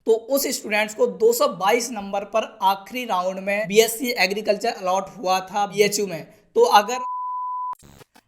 तो उस स्टूडेंट्स को 222 नंबर पर आखिरी राउंड में बीएससी एग्रीकल्चर अलॉट हुआ था बीएचयू में। तो अगर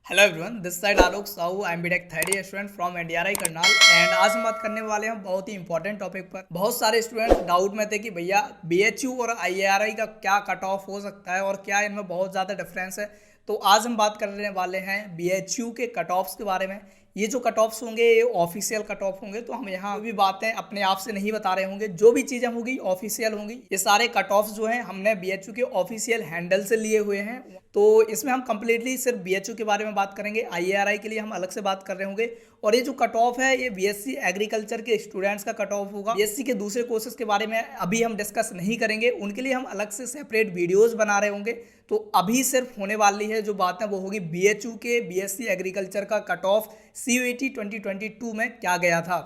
hello everyone, this side Alok Sahu, I am BTech third year student from NDRI Karnal. And आज हम बात करने वाले हैं बहुत ही इंपॉर्टेंट टॉपिक पर। बहुत सारे स्टूडेंट्स डाउट में थे कि भैया बीएचयू और आईएआरआई का क्या कट ऑफ हो सकता है और क्या इनमें बहुत ज़्यादा डिफरेंस है। तो आज हम बात करने वाले हैं बीएचयू के कट ऑफ्स के बारे में। ये जो कट ऑफ्स होंगे ये ऑफिशियल कट ऑफ होंगे, तो हम यहाँ भी बातें अपने आप से नहीं बता रहे होंगे। जो भी चीज़ें होंगी ऑफिशियल होंगी। ये सारे कट ऑफ्स जो हैं हमने बीएचयू के ऑफिशियल हैंडल से लिए हुए हैं। तो इसमें हम कंप्लीटली सिर्फ बीएचयू के बारे में बात करेंगे, आईएआरआई के लिए हम अलग से बात कर रहे होंगे। और ये जो कट ऑफ है ये बीएससी एग्रीकल्चर के स्टूडेंट्स का कट ऑफ होगा। बीएससी के दूसरे कोर्सेज के बारे में अभी हम डिस्कस नहीं करेंगे, उनके लिए हम अलग से सेपरेट वीडियोस बना रहे होंगे। तो अभी सिर्फ होने वाली है जो बात है वो होगी बीएचयू के बीएससी एग्रीकल्चर का कट ऑफ सीयूईटी 2022 में क्या गया था।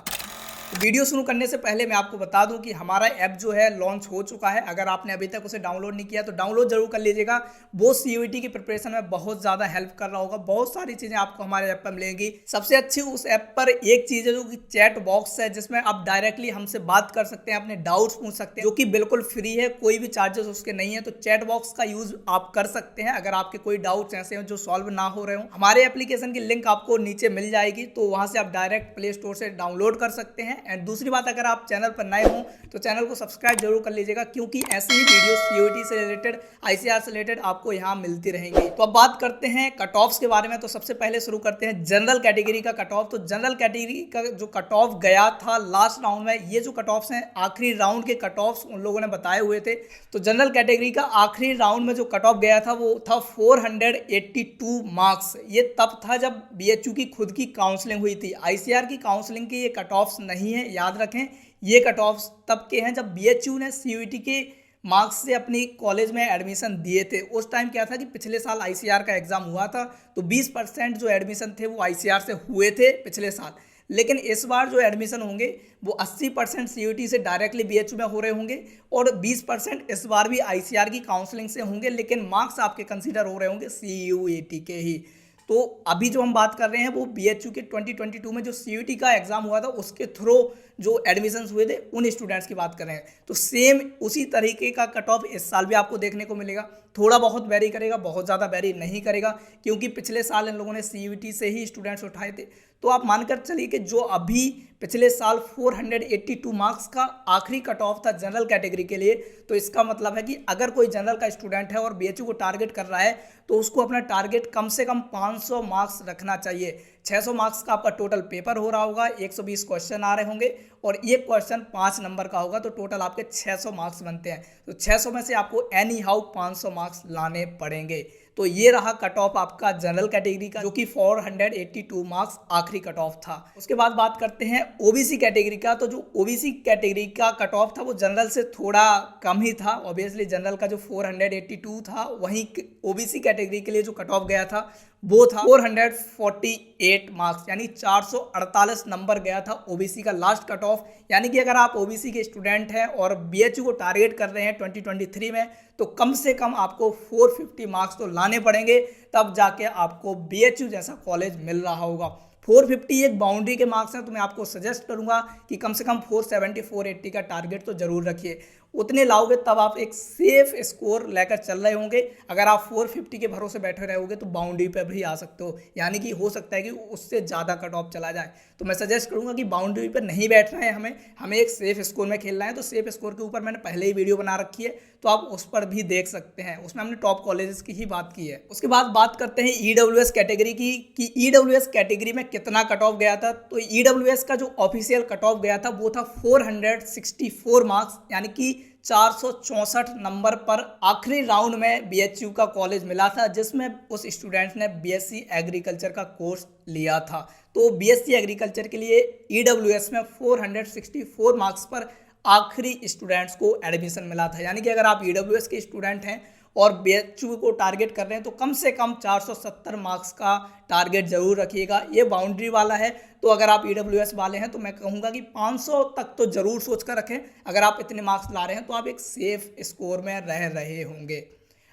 वीडियो शुरू करने से पहले मैं आपको बता दूं कि हमारा ऐप जो है लॉन्च हो चुका है। अगर आपने अभी तक उसे डाउनलोड नहीं किया तो डाउनलोड जरूर कर लीजिएगा। वो सीयूईटी की प्रिपरेशन में बहुत ज़्यादा हेल्प कर रहा होगा। बहुत सारी चीज़ें आपको हमारे ऐप पर मिलेंगी। सबसे अच्छी उस ऐप पर एक चीज़ है जो कि चैट बॉक्स है, जिसमें आप डायरेक्टली हमसे बात कर सकते हैं, अपने डाउट्स पूछ सकते हैं, जो कि बिल्कुल फ्री है, कोई भी चार्जेस उसके नहीं है। तो चैट बॉक्स का यूज आप कर सकते हैं अगर आपके कोई डाउट्स ऐसे हैं जो सॉल्व ना हो रहे हो। हमारे एप्लीकेशन की लिंक आपको नीचे मिल जाएगी, तो वहाँ से आप डायरेक्ट प्ले स्टोर से डाउनलोड कर सकते हैं। एंड दूसरी बात, अगर आप चैनल पर नए हो तो चैनल को सब्सक्राइब जरूर कर लीजिएगा, क्योंकि ऐसी ही वीडियो सीयूईटी से रिलेटेड, आईसीआर से रिलेटेड आपको यहाँ मिलती रहेंगी। तो अब बात करते हैं कट ऑफ्स के बारे में। तो सबसे पहले शुरू करते हैं जनरल कैटेगरी का कट ऑफ। तो जनरल कैटेगरी का जो कट ऑफ गया था लास्ट राउंड में, ये जो कट ऑफ्स हैं आखिरी राउंड के कट ऑफ्स उन लोगों ने बताए हुए थे। तो जनरल कैटेगरी का आखिरी राउंड में जो कट ऑफ गया था वो था 482 मार्क्स। ये तब था जब बीएचयू की खुद की काउंसलिंग हुई थी। आईसीआर की काउंसलिंग के ये कट ऑफ्स नहीं है, याद रखें। ये कट ऑफ्स तब के हैं जब बीएचयू ने सीयूईटी के मार्क्स से अपनी कॉलेज में एडमिशन दिए थे। उस टाइम क्या था कि पिछले साल आईसीआर का एग्जाम हुआ था, तो 20% जो एडमिशन थे वो आईसीआर से हुए थे पिछले साल। लेकिन इस बार जो एडमिशन होंगे वो 80% सीयूईटी से डायरेक्टली बीएचयू में हो रहे होंगे और 20% इस बार भी आईसीआर की काउंसलिंग से होंगे, लेकिन मार्क्स आपके कंसीडर हो रहे होंगे सीयूईटी के ही। तो अभी जो हम बात कर रहे हैं वो बीएचयू के 2022 में जो सीयूईटी का एग्जाम हुआ था उसके थ्रू जो एडमिशन्स हुए थे उन स्टूडेंट्स की बात कर रहे हैं। तो सेम उसी तरीके का कट ऑफ इस साल भी आपको देखने को मिलेगा। थोड़ा बहुत वेरी करेगा, बहुत ज़्यादा वेरी नहीं करेगा, क्योंकि पिछले साल इन लोगों ने सीयूईटी से ही स्टूडेंट्स उठाए थे। तो आप मानकर चलिए कि जो अभी पिछले साल 482 मार्क्स का आखिरी कट ऑफ था जनरल कैटेगरी के लिए, तो इसका मतलब है कि अगर कोई जनरल का स्टूडेंट है और बीएचयू को टारगेट कर रहा है तो उसको अपना टारगेट कम से कम 500 मार्क्स रखना चाहिए। 600 मार्क्स का आपका टोटल पेपर हो रहा होगा, 120 क्वेश्चन आ रहे होंगे और ये क्वेश्चन 5 नंबर का होगा, तो टोटल आपके 600 मार्क्स बनते हैं। तो 600 में से आपको एनी हाउ 500 मार्क्स लाने पड़ेंगे। तो ये रहा कट ऑफ आपका जनरल कैटेगरी का, जो कि 482 मार्क्स आखिरी कट ऑफ था। उसके बाद बात करते हैं ओबीसी कैटेगरी का। तो जो ओबीसी कैटेगरी का कट ऑफ था वो जनरल से थोड़ा कम ही था। ऑब्वियसली जनरल का जो 482 था, वहीं ओबीसी कैटेगरी के लिए जो कट ऑफ गया था वो था 448 मार्क्स, यानी 448 नंबर गया था ओबीसी का लास्ट कट ऑफ। यानी कि अगर आप ओबीसी के स्टूडेंट हैं और बीएचयू को टारगेट कर रहे हैं 2023 में, तो कम से कम आपको 450 मार्क्स तो लाने पड़ेंगे, तब जाके आपको बीएचयू जैसा कॉलेज मिल रहा होगा। 450 एक बाउंड्री के मार्क्स हैं, तो मैं आपको सजेस्ट करूंगा कि कम से कम 470 480 का टारगेट तो जरूर रखिए। उतने लाओगे तब आप एक सेफ स्कोर लेकर चल रहे होंगे। अगर आप 450 के भरोसे बैठे रहोगे तो बाउंड्री पर भी आ सकते हो, यानी कि हो सकता है कि उससे ज़्यादा कट ऑफ चला जाए। तो मैं सजेस्ट करूंगा कि बाउंड्री पर नहीं बैठना है, हमें एक सेफ स्कोर में खेलना है। तो सेफ स्कोर के ऊपर मैंने पहले ही वीडियो बना रखी है, तो आप उस पर भी देख सकते हैं। उसमें हमने टॉप कॉलेजेस की ही बात की है। उसके बाद बात करते हैं ईडब्ल्यूएस कैटेगरी की, कि ईडब्ल्यूएस कैटेगरी में कितना कट ऑफ गया था। तो ईडब्ल्यूएस का जो ऑफिशियल कट ऑफ गया था वो था 464 मार्क्स, यानी कि 464 नंबर पर आखिरी राउंड में बीएचयू का कॉलेज मिला था, जिसमें उस स्टूडेंट ने बीएससी एग्रीकल्चर का कोर्स लिया था। तो बीएससी एग्रीकल्चर के लिए ईडब्ल्यूएस में 464 मार्क्स पर आखिरी स्टूडेंट्स को एडमिशन मिला था। यानी कि अगर आप ईडब्ल्यूएस के स्टूडेंट हैं और बीएचयू को टारगेट कर रहे हैं तो कम से कम 470 मार्क्स का टारगेट जरूर रखिएगा। ये बाउंड्री वाला है, तो अगर आप ईडब्ल्यूएस वाले हैं तो मैं कहूँगा कि 500 तक तो जरूर सोच कर रखें। अगर आप इतने मार्क्स ला रहे हैं तो आप एक सेफ स्कोर में रह रहे होंगे।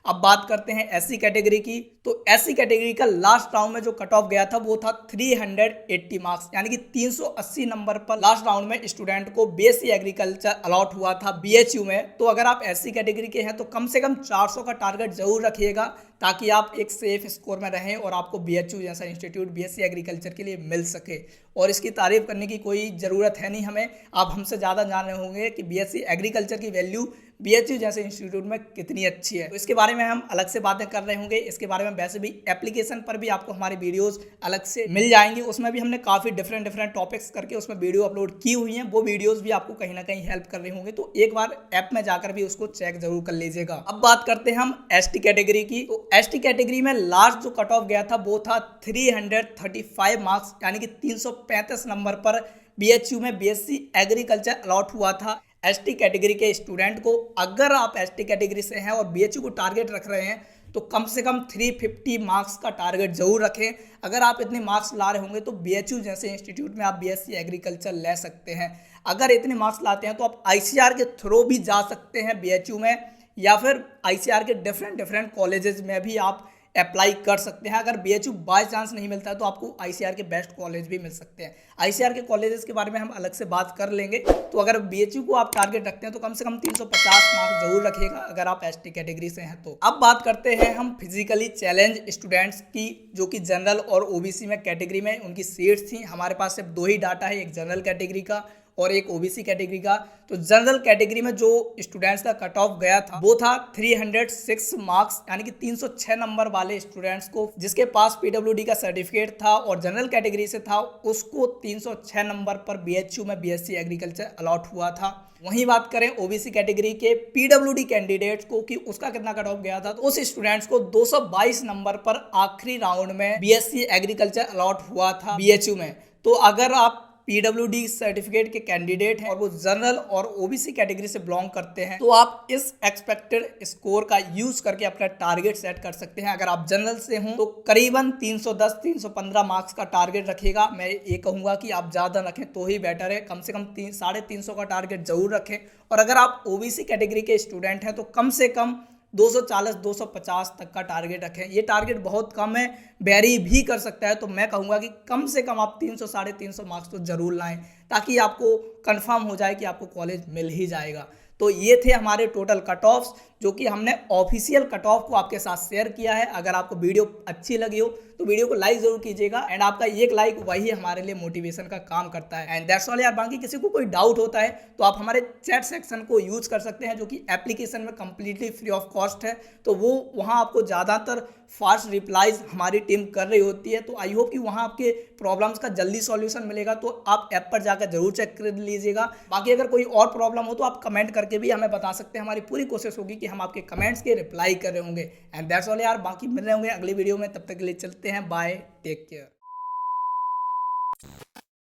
अब बात करते हैं एससी कैटेगरी की। तो एससी कैटेगरी का लास्ट राउंड में जो कट ऑफ गया था वो था 380 मार्क्स, यानी कि 380 नंबर पर लास्ट राउंड में स्टूडेंट को बीएससी एग्रीकल्चर अलॉट हुआ था बीएचयू में। तो अगर आप एससी कैटेगरी के हैं तो कम से कम 400 का टारगेट जरूर रखिएगा, ताकि आप एक सेफ स्कोर में रहें और आपको बीएचयू जैसा इंस्टीट्यूट बीएससी एग्रीकल्चर के लिए मिल सके। और इसकी तारीफ करने की कोई ज़रूरत है नहीं हमें, आप हमसे ज़्यादा जान रहे होंगे कि बीएससी एग्रीकल्चर की वैल्यू बीएचयू जैसे इंस्टीट्यूट में कितनी अच्छी है। तो इसके बारे में हम अलग से बातें कर रहे होंगे। इसके बारे में वैसे भी एप्लीकेशन पर भी आपको हमारी वीडियोस अलग से मिल जाएंगी, उसमें भी हमने काफ़ी डिफरेंट टॉपिक्स करके उसमें वीडियो अपलोड की हुई हैं। वो वीडियोस भी आपको कहीं ना कहीं हेल्प कर रहे होंगे, तो एक बार ऐप में जाकर भी उसको चेक जरूर कर लीजिएगा। अब बात करते हैं हम एसटी कैटेगरी की। तो एसटी कैटेगरी में लास्ट जो कट ऑफ गया था वो था 335 मार्क्स, यानी कि 335 नंबर पर बीएचयू में बीएससी एग्रीकल्चर अलॉट हुआ था एसटी कैटेगरी के स्टूडेंट को। अगर आप एसटी कैटेगरी से हैं और बीएचयू को टारगेट रख रहे हैं तो कम से कम 350 मार्क्स का टारगेट जरूर रखें। अगर आप इतने मार्क्स ला रहे होंगे तो बीएचयू जैसे इंस्टीट्यूट में आप बीएससी एग्रीकल्चर ले सकते हैं। अगर इतने मार्क्स लाते हैं तो आप आईसीआर के थ्रू भी जा सकते हैं बीएचयू में, या फिर आईसीआर के डिफरेंट कॉलेजेस में भी आप अप्लाई कर सकते हैं। अगर बीएचयू बाय चांस नहीं मिलता है तो आपको आईसीआर के बेस्ट कॉलेज भी मिल सकते हैं। आईसीआर के कॉलेजेस के बारे में हम अलग से बात कर लेंगे। तो अगर बीएचयू को आप टारगेट रखते हैं तो कम से कम 350 मार्क्स जरूर रखिएगा अगर आप एसटी कैटेगरी से हैं तो। अब बात करते हैं हम फिजिकली चैलेंज स्टूडेंट्स की, जो कि जनरल और ओबीसी में कैटेगरी में उनकी सीट्स थी। हमारे पास सिर्फ 2 ही डाटा है, एक जनरल कैटेगरी का और एक ओबीसी कैटेगरी का। तो जनरल कैटेगरी में जो स्टूडेंट्स का कट ऑफ गया था वो था 306 मार्क्स, यानी कि 306 नंबर वाले स्टूडेंट्स को जिसके पास पीडब्ल्यूडी का सर्टिफिकेट था और जनरल कैटेगरी से था, उसको 306 नंबर पर बीएचयू में बीएससी एग्रीकल्चर अलॉट हुआ था। वहीं बात करें ओबीसी कैटेगरी के पीडब्ल्यूडी कैंडिडेट्स को कि उसका कितना कट ऑफ गया था, तो उस स्टूडेंट्स को 222 नंबर पर आखिरी राउंड में बीएससी एग्रीकल्चर अलॉट हुआ था बीएचयू में। तो अगर आप पीडब्ल्यूडी सर्टिफिकेट के कैंडिडेट हैं और वो जनरल और ओबीसी कैटेगरी से बिलोंग करते हैं तो आप इस एक्सपेक्टेड स्कोर का यूज करके अपना टारगेट सेट कर सकते हैं। अगर आप जनरल से हों तो करीबन 310-315 मार्क्स का टारगेट रखिएगा। मैं ये कहूंगा कि आप ज़्यादा रखें तो ही बेटर है, कम से कम 350 का टारगेट जरूर रखें। और अगर आप ओबीसी कैटेगरी के स्टूडेंट हैं तो कम से कम 240-250 तक का टारगेट रखें। ये टारगेट बहुत कम है, वेरी भी कर सकता है, तो मैं कहूँगा कि कम से कम आप 300-350 मार्क्स तो जरूर लाएं, ताकि आपको कंफर्म हो जाए कि आपको कॉलेज मिल ही जाएगा। तो ये थे हमारे टोटल कट ऑफ्स, जो कि हमने ऑफिशियल कट ऑफ को आपके साथ शेयर किया है। अगर आपको वीडियो अच्छी लगी हो तो वीडियो को लाइक जरूर कीजिएगा, एंड आपका एक लाइक वही हमारे लिए मोटिवेशन का काम करता है। एंड दैट्स ऑल यार। बाकी किसी को कोई डाउट होता है तो आप हमारे चैट सेक्शन को यूज कर सकते हैं, जो कि एप्लीकेशन में कंप्लीटली फ्री ऑफ कॉस्ट है। तो वो वहाँ आपको ज़्यादातर फास्ट रिप्लाईज हमारी टीम कर रही होती है। तो आई होप कि वहाँ आपके प्रॉब्लम्स का जल्दी सॉल्यूशन मिलेगा। तो आप ऐप पर जाकर जरूर चेक कर लीजिएगा। बाकी अगर कोई और प्रॉब्लम हो तो आप कमेंट करके भी हमें बता सकते हैं। हमारी पूरी कोशिश होगी कि हम आपके कमेंट्स के रिप्लाई कर रहे होंगे। एंड दैट्स ऑल यार। बाकी मिल रहे होंगे अगली वीडियो में, तब तक के लिए चलते हैं, बाय, टेक केयर।